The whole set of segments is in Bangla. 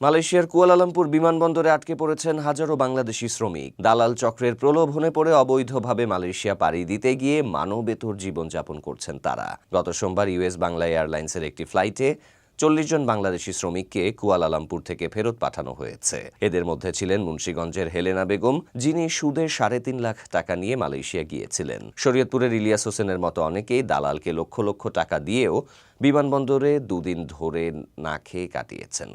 মালয়েশিয়ার কুয়ালালামপুর বিমানবন্দরে আটকে পড়েছেন হাজারো বাংলাদেশি শ্রমিক। দালাল চক্রের প্রলোভনে পড়ে অবৈধভাবে মালয়েশিয়া পাড়ি দিতে গিয়ে মানবেতর জীবনযাপন করছেন তারা। গত সোমবার ইউএস বাংলা এয়ারলাইন্সের একটি ফ্লাইটে 40 জন বাংলাদেশি শ্রমিককে কুয়ালালামপুর থেকে ফেরত পাঠানো হয়েছে। এদের মধ্যে ছিলেন মুন্সিগঞ্জের হেলেনা বেগম, যিনি সুদে 3.5 লাখ টাকা নিয়ে মালয়েশিয়া গিয়েছিলেন। শরীয়তপুরের ইলিয়াস হোসেনের মতো অনেকেই দালালকে লক্ষ লক্ষ টাকা দিয়েও বিমানবন্দরে দুদিন ধরে না খেয়ে কাটিয়েছেন।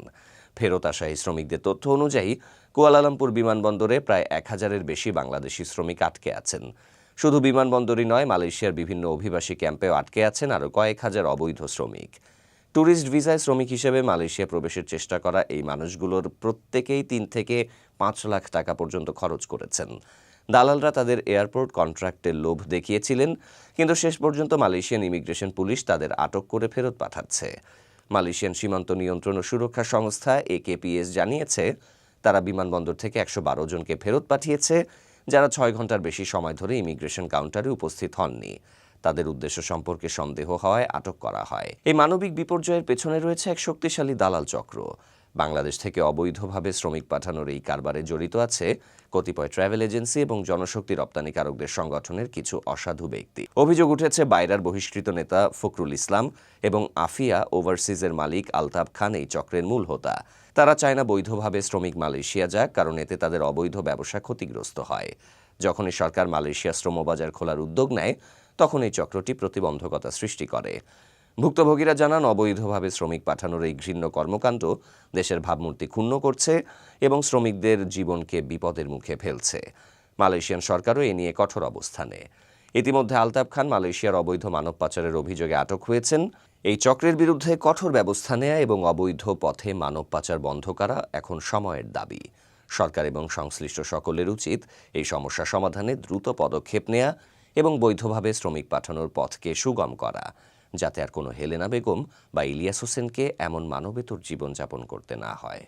ফেরত আসা এই শ্রমিকদের তথ্য অনুযায়ী কুয়ালালামপুর বিমানবন্দরে প্রায় 1000-এর বেশি বাংলাদেশি শ্রমিক আটকে আছেন। শুধু বিমানবন্দরই নয়, মালয়েশিয়ার বিভিন্ন অভিবাসী ক্যাম্পেও আটকে আছেন আরও কয়েক হাজার অবৈধ শ্রমিক। ট্যুরিস্ট ভিসায় শ্রমিক হিসেবে মালয়েশিয়া প্রবেশের চেষ্টা করা এই মানুষগুলোর প্রত্যেকেই 3 থেকে 5 লাখ টাকা পর্যন্ত খরচ করেছেন। দালালরা তাদের এয়ারপোর্ট কন্ট্রাক্টের লোভ দেখিয়েছিলেন, কিন্তু শেষ পর্যন্ত মালয়েশিয়ান ইমিগ্রেশন পুলিশ তাদের আটক করে ফেরত পাঠাচ্ছে। মালয়েশিয়ান সীমান্ত নিয়ন্ত্রণ ও সুরক্ষা সংস্থা AKPS জানিয়েছে, তারা বিমানবন্দর থেকে 112 জনকে ফেরত পাঠিয়েছে, যারা 6 ঘন্টার বেশি সময় ধরে ইমিগ্রেশন কাউন্টারে উপস্থিত হননি। তাদের উদ্দেশ্য সম্পর্কে সন্দেহ হওয়ায় আটক করা হয়। এই মানবিক বিপর্যয়ের পেছনে রয়েছে এক শক্তিশালী দালাল চক্র। বাংলাদেশ থেকে অবৈধভাবে শ্রমিক পাঠানোর এই কারবারে জড়িত আছে কতিপয় ট্রাভেল এজেন্সি এবং জনশক্তি রপ্তানিকারকদের সংগঠনের কিছু অসাধু ব্যক্তি। অভিযোগ উঠেছে বাইরার বহিষ্কৃত নেতা ফখরুল ইসলাম এবং আফিয়া ওভারসিজের মালিক আলতাফ খান এই চক্রের মূল হোতা। তারা চায় না বৈধভাবে শ্রমিক মালয়েশিয়া যাক, কারণ এতে তাদের অবৈধ ব্যবসা ক্ষতিগ্রস্ত হয়। যখনই সরকার মালয়েশিয়া শ্রমবাজার খোলার উদ্যোগ নেয়, তখন এই চক্রটি প্রতিবন্ধকতা সৃষ্টি করে। ভুক্তভোগীরা জানান, অবৈধভাবে শ্রমিক পাঠানোর এই ঘৃণ্য কর্মকাণ্ড দেশের ভাবমূর্তি ক্ষুণ্ণ করছে এবং শ্রমিকদের জীবনকে বিপদের মুখে ফেলছে। মালয়েশিয়ান সরকারও এ নিয়ে কঠোর অবস্থানে। ইতিমধ্যে আলতাফ খান মালয়েশিয়ার অবৈধ মানব পাচারের অভিযোগে আটক হয়েছেন। এই চক্রের বিরুদ্ধে কঠোর ব্যবস্থা নেওয়া এবং অবৈধ পথে মানব পাচার বন্ধ করা এখন সময়ের দাবি। সরকার এবং সংশ্লিষ্ট সকলের উচিত এই সমস্যা সমাধানে দ্রুত পদক্ষেপ নেওয়া এবং বৈধভাবে শ্রমিক পাঠানোর পথকে সুগম করা, যাতে আর কোনো হেলেনা বেগম বা ইলিয়াস হোসেনকে এমন মানবেতর জীবনযাপন করতে না হয়।